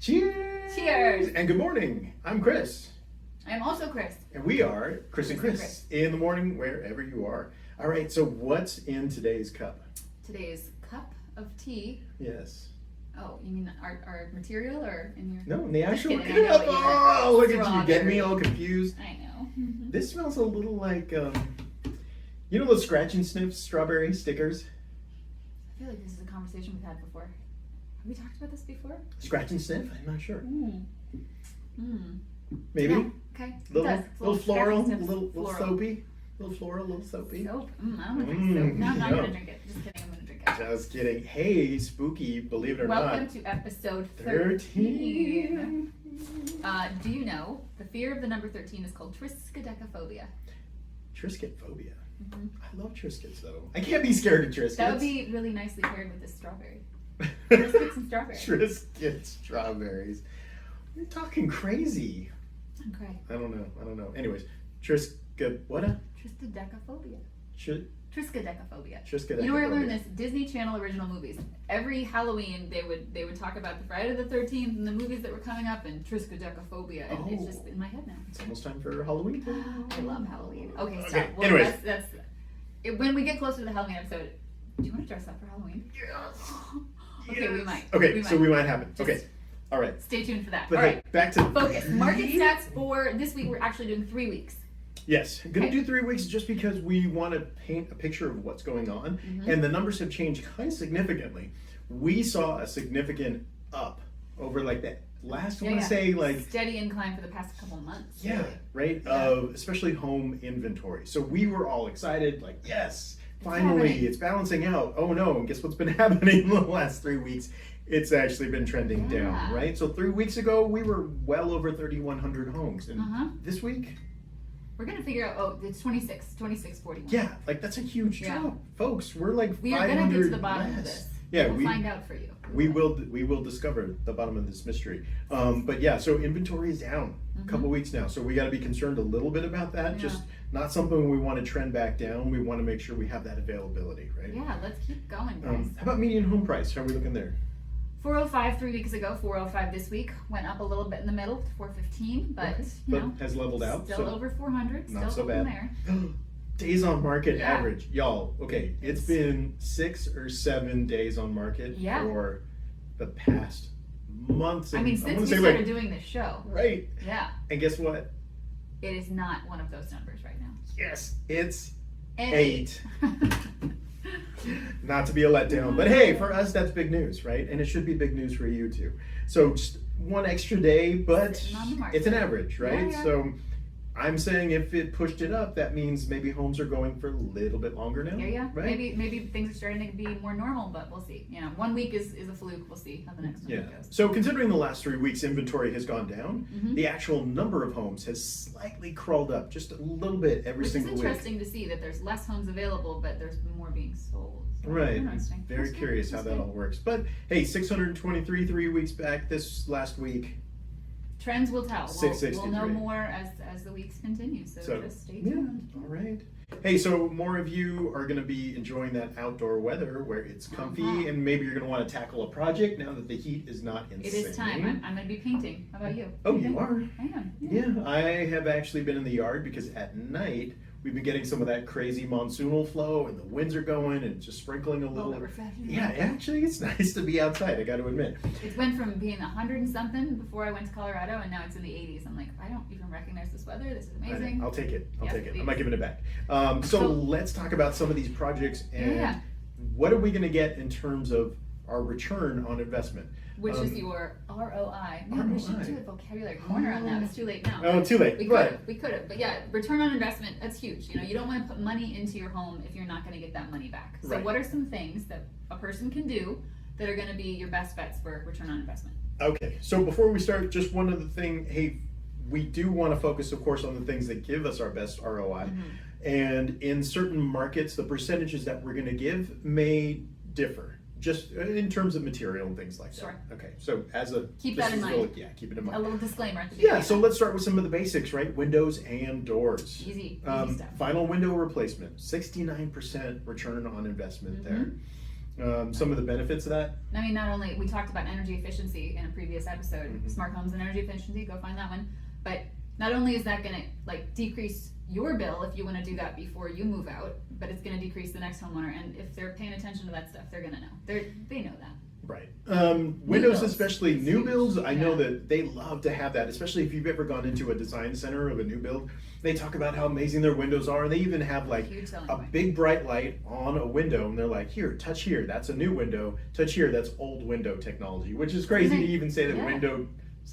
Cheers! Cheers! And good morning. I'm Kris. I'm also Kris. And we are Kris and Kris in the morning, wherever you are. All right, so what's in today's cup? Today's cup of tea. Yes. Oh, you mean our material or in your... No, in the actual Just kidding, I know cup. what you Oh, look at you. Strawberry. Get me all confused. I know. This smells a little like, you know those scratch and sniff strawberry stickers? I feel like this is a conversation we've had before. Have we talked about this before? Scratch and sniff? I'm not sure. Maybe? Yeah, okay. It Little, does. It's a little floral, scratchy sniff, little floral. soapy. Little floral, little soapy. Soap? I don't want to drink soap. No, I'm not no. going to drink it. Just kidding, I'm going to drink it. Just kidding. Hey, spooky, believe it or Welcome not. to episode 13. Do you know the fear of the number 13 is called triskaidekaphobia? Triscuit phobia. I love Triscuits though. I can't be scared of Triscuits. That would be really nicely paired with this strawberry. Triscuits and strawberry. Triscuit strawberries. You're talking crazy. Okay. I don't know. Anyways, Triscuit, what? Triskaidekaphobia. Triskaidekaphobia. Triskaidekaphobia. You know where I learned this? Disney Channel original movies. Every Halloween they would talk about the Friday the 13th and the movies that were coming up and triskaidekaphobia. And it's just in my head now. It's almost time for Halloween. I love Halloween. Okay, stop. Okay, Well, anyways. that's when we get closer to the Halloween episode. Do you want to dress up for Halloween? Yes. Okay, we might. Okay, so we might happen. Just Okay, all right. Stay tuned for that. But All hey, right. back to Focus. Market stats for this week. We're actually doing 3 weeks. Yes, going to Okay. do 3 weeks just because we want to paint a picture of what's going on, and the numbers have changed kind of significantly. We saw a significant up over like that last, I want to say like steady incline for the past couple months. yeah, right, Yeah. of especially home inventory. So we were all excited, like yes, finally happening. it's balancing out. Oh no, and guess what's been happening in the last 3 weeks? It's actually been trending down, Yeah. right? So 3 weeks ago we were well over 3,100 homes, and this week. We're gonna figure out. Oh, it's 2641. Yeah, like that's a huge Yeah. drop, folks. We're like We are 500 gonna get to the bottom of less. this. Yeah, we'll find out for you. we will discover the bottom of this mystery. But yeah, so inventory is down a couple weeks now, so we got to be concerned a little bit about that. Yeah. Just not something we want to trend back down. We want to make sure we have that availability, right? Yeah, let's keep going, guys. How about median home price? How are we looking there? 405 3 weeks ago. 405 this week. Went up a little bit in the middle to 415, but Okay. you But know, has leveled out. still So over 400. not Still so holding bad. there. Days on market Yeah. average, y'all. Okay, it's been 6 or 7 days on market Yeah. for the past months. I mean, and since wanna we say, started like, doing this show, right. yeah, And guess what? it is not one of those numbers right now. Yes, it's And 8. Not to be a letdown, but hey, for us that's big news, right? And it should be big news for you too. So just one extra day, but Sitting on the market. it's an average, right? Yeah. So I'm saying if it pushed it up, that means maybe homes are going for a little bit longer now. Yeah. Right? Maybe things are starting to be more normal, but we'll see. You know, 1 week is a fluke. We'll see how the next one Yeah. goes. So considering the last 3 weeks inventory has gone down, Mhm. the actual number of homes has slightly crawled up just a little bit every Which is single week. interesting to see that there's less homes available, but there's more being sold. So, Right. Interesting. Very That's good. curious how That's that good. all works. But hey, 623 3 weeks back this last week. Trends will tell. We'll 663. know more as the weeks continue. So just stay tuned. All right. Hey, so more of you are going to be enjoying that outdoor weather where it's comfy, and maybe you're going to want to tackle a project now that the heat is not insane. It is time. I'm going to be painting. How about you? Oh, you are? I am. Yeah, I have actually been in the yard because at night we've been getting some of that crazy monsoonal flow, and the winds are going and just sprinkling a Oh, little. refreshing. Yeah, actually, it's nice to be outside. I got to admit. It went from being 100 and something before I went to Colorado, and now it's in the 80s. I'm like, I don't even recognize this weather. This is amazing. I'll take it. I'll Yes, take it. I'm please. not giving it back. So let's talk about some of these projects and Yeah. what are we going to get in terms of our return on investment. Which is your ROI. Man, we should ROI. do a vocabulary corner on that. It's too late now. Oh, too late. We Right. could have. But yeah, return on investment, that's huge. You know, you don't want to put money into your home if you're not going to get that money back. So Right. what are some things that a person can do that are going to be your best bets for return on investment? Okay, so before we start, just one other thing. Hey, we do want to focus, of course, on the things that give us our best ROI. And in certain markets, the percentages that we're going to give may differ, just in terms of material and things like Sure. that. Okay, so as a Keep this that in is mind. really- yeah, keep it in mind. A little disclaimer at the beginning. Yeah, so let's start with some of the basics, right? Windows and doors. Easy stuff. Final window replacement, 69% return on investment there. Some of the benefits of that. I mean, not only, we talked about energy efficiency in a previous episode, smart homes and energy efficiency, go find that one. But not only is that going to like decrease your bill if you want to do that before you move out, but it's going to decrease the next homeowner. And if they're paying attention to that stuff, they're going to know. They know that. Right. Windows, especially new builds, I know that they love to have that, especially if you've ever gone into a design center of a new build. They talk about how amazing their windows are, and they even have like a big bright light on a window, and they're like, here, touch here, that's a new window, touch here, that's old window technology, which is crazy to even say that windows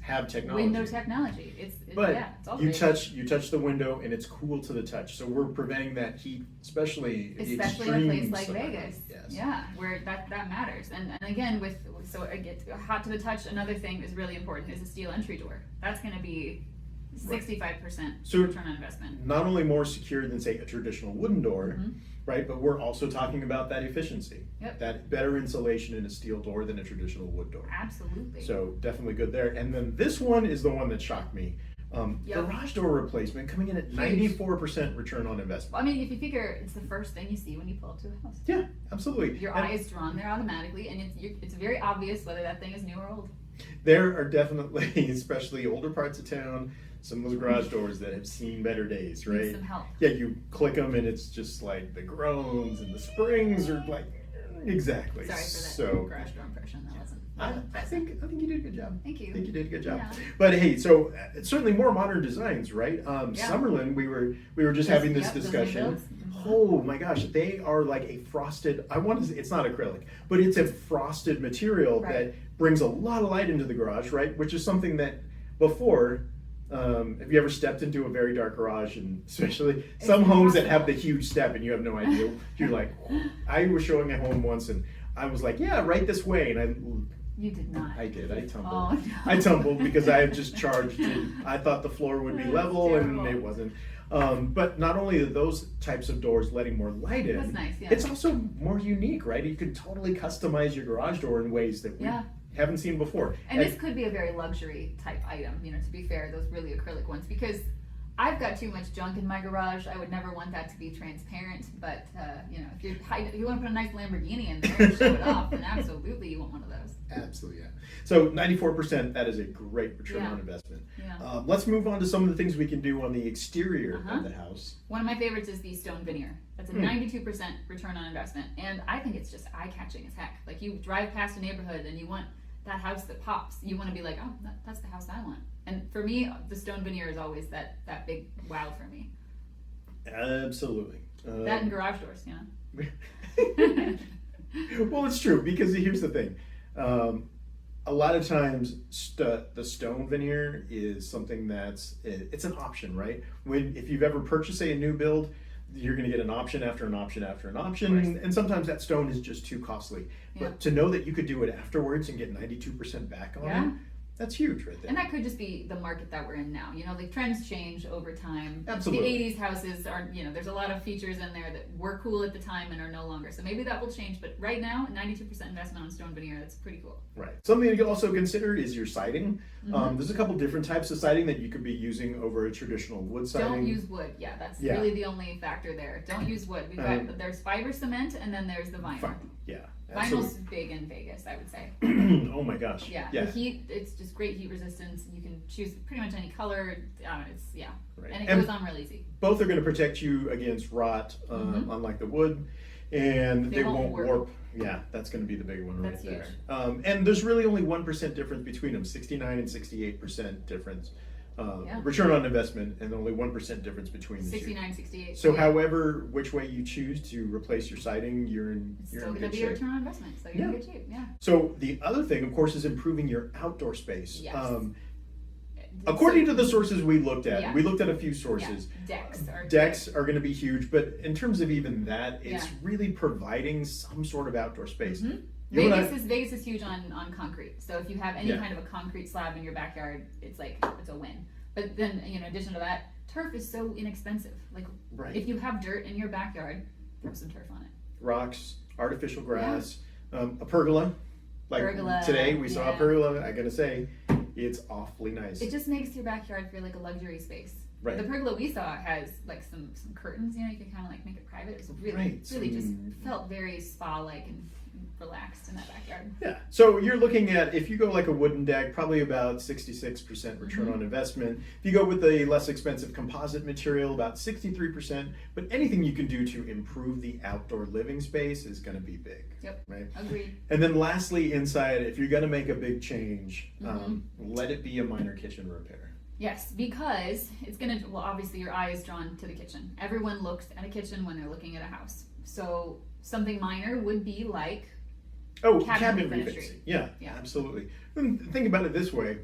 have technology. Window technology. It's all you touch the window and it's cool to the touch. So we're preventing that heat, especially in a place like Vegas. Yes. Yeah, where that matters. And again, so it gets hot to the touch. Another thing is really important is a steel entry door. That's going to be 65% return on investment. Not only more secure than say a traditional wooden door, right? But we're also talking about that efficiency. Yep. That better insulation in a steel door than a traditional wood door. Absolutely. So definitely good there. And then this one is the one that shocked me. Garage door replacement coming in at 94% return on investment. Well, I mean, if you figure it's the first thing you see when you pull up to the house. Yeah, absolutely. Your eye is drawn there automatically, and it's very obvious whether that thing is new or old. There are definitely, especially older parts of town, some of those garage doors that have seen better days, right? Need some help. Yeah, you click them and it's just like the groans and the springs are like, exactly. Sorry for that garage door impression. That wasn't. I think you did a good job. Thank you. I think you did a good job. Yeah. But hey, so it's certainly more modern designs, right? Summerlin, we were just having this discussion. Oh my gosh, they are like a frosted. I want to say it's not acrylic, but it's a frosted material that brings a lot of light into the garage, right? Which is something that before. Have you ever stepped into a very dark garage, and especially some homes that have the huge step and you have no idea? You're like, I was showing a home once and I was like, yeah, right this way, and You did not. I did. I tumbled. Oh, no. I tumbled because I had just charged it. I thought the floor would be level and it wasn't. But not only are those types of doors letting more light in, that's nice, it's also more unique, right? You can totally customize your garage door in ways that we haven't seen before. And this could be a very luxury type item, to be fair, those really acrylic ones, because I've got too much junk in my garage. I would never want that to be transparent, but if you want to put a nice Lamborghini in there and show it off, then absolutely you want one of those. Absolutely, yeah. So 94%, that is a great return on investment. Yeah. Let's move on to some of the things we can do on the exterior of the house. One of my favorites is the stone veneer. That's a 92% return on investment, and I think it's just eye-catching as heck. Like, you drive past a neighborhood and you want that house that pops. You want to be like, oh, that's the house I want. And for me, the stone veneer is always that big wow for me. Absolutely. That and garage doors, Well, it's true, because here's the thing. A lot of times the stone veneer is something it's an option, right? If you've ever purchased a new build, you're going to get an option after an option after an option, and sometimes that stone is just too costly. But to know that you could do it afterwards and get 92% back on it, that's huge right there. And that could just be the market that we're in now. The trends change over time. Absolutely. The 80s houses are, there's a lot of features in there that were cool at the time and are no longer. So maybe that will change. But right now, 92% investment on stone veneer, that's pretty cool. Right. Something to also consider is your siding. There's a couple different types of siding that you could be using over a traditional wood siding. Don't use wood. Yeah, that's really the only factor there. Don't use wood. We've got, there's fiber cement and then there's the vinyl. Yeah. Vinyl's big in Vegas, I would say. Oh my gosh. Yeah. The heat, it's just great heat resistance. You can choose pretty much any color. Right. And it goes on real easy. Both are going to protect you against rot, unlike the wood, and they won't warp. Yeah, that's going to be the big one right there. And there's really only 1% difference between them, 69 and 68% difference. Return on investment, and only 1% difference between the 69, 68. So however, which way you choose to replace your siding, you're in good shape. Still going to be a return on investment, so you're in good shape, So the other thing, of course, is improving your outdoor space. Yes. According to the sources we looked at, we looked at a few sources. Decks are going to be huge, but in terms of even that, it's really providing some sort of outdoor space. Vegas is huge on concrete. So if you have any kind of a concrete slab in your backyard, it's a win. But then, in addition to that, turf is so inexpensive. Like, if you have dirt in your backyard, throw some turf on it. Rocks, artificial grass, a pergola. Today we saw a pergola. I gotta say, it's awfully nice. It just makes your backyard feel like a luxury space. Right. The pergola we saw has like some curtains. You can kind of like make it private. It's really just felt very spa-like and relaxed in that backyard. Yeah. So you're looking at, if you go like a wooden deck, probably about 66% return on investment. If you go with a less expensive composite material, about 63%. But anything you can do to improve the outdoor living space is going to be big. Yep. Right. Agreed. And then lastly, inside, if you're going to make a big change, let it be a minor kitchen repair. Yes, because it's going to, well, obviously your eye is drawn to the kitchen. Everyone looks at a kitchen when they're looking at a house. So something minor would be like cabinet refinishing. refinishing. Yeah, Yeah. absolutely. And think about it this way.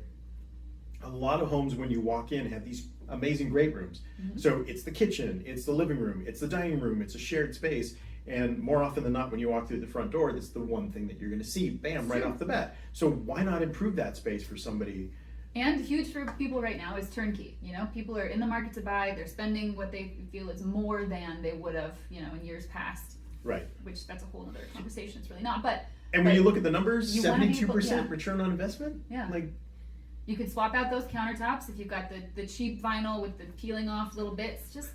A lot of homes, when you walk in, have these amazing great rooms. So it's the kitchen, it's the living room, it's the dining room, it's a shared space. And more often than not, when you walk through the front door, that's the one thing that you're going to see, bam, right off the bat. So why not improve that space for somebody? And huge for people right now is turnkey. You know, people are in the market to buy. They're spending what they feel is more than they would have, you know, in years past. Right. Which that's a whole other conversation. It's really not. But when you look at the numbers, you wanna be 72% able- return on investment. Yeah. Like, you could swap out those countertops if you've got the cheap vinyl with the peeling off little bits. Just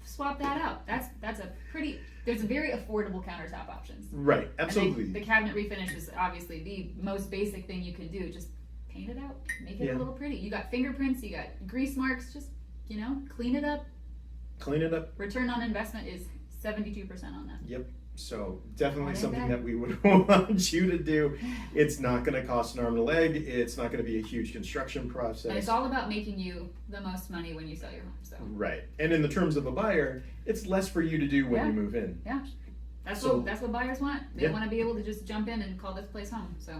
swap that out. That's a pretty. There's very affordable countertop options. right. And Absolutely. the cabinet refinish is obviously the most basic thing you can do. Just paint it out, make it a little pretty. You got fingerprints, you got grease marks. Just, you know, clean it up. Clean it up. Return on investment is 72% on that. Yep. So definitely Not something bad. that we would want you to do. It's not going to cost an arm and a leg. It's not going to be a huge construction process. And it's all about making you the most money when you sell your home. So Right. And in the terms of a buyer, it's less for you to do when Yeah. you move in. yeah, that's So- what buyers want. They Yeah. want to be able to just jump in and call this place home. So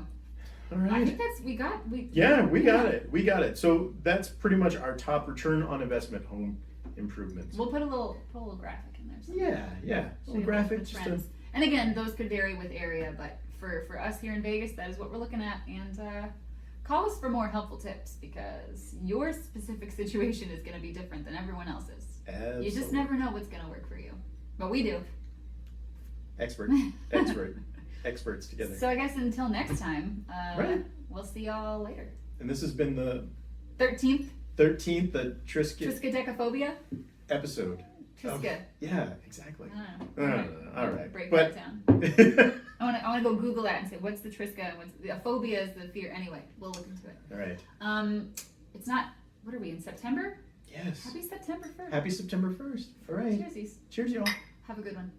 All I right. think we got it. We got it. So that's pretty much our top return on investment home improvements. We'll put a little graphic in there. Yeah. So Some you graphic, the just a, trends. And again, those could vary with area, but for us here in Vegas, that is what we're looking at. And call us for more helpful tips because your specific situation is going to be different than everyone else's. absolutely. You just never know what's going to work for you, but we do. Experts together. So I guess until next time, Right. we'll see y'all later. And this has been the 13th, 13th, the Triskaidekaphobia. episode. Triska. Yeah, exactly. I don't know. All right. Break But that down. I want to go Google that and say what's the Triska and what's the phobia is the fear. Anyway, we'll look into it. all right. It's not. What are we in September? Yes. Happy September 1st. Happy September 1st. All right. Cheersies. Cheers, y'all. Have a good one.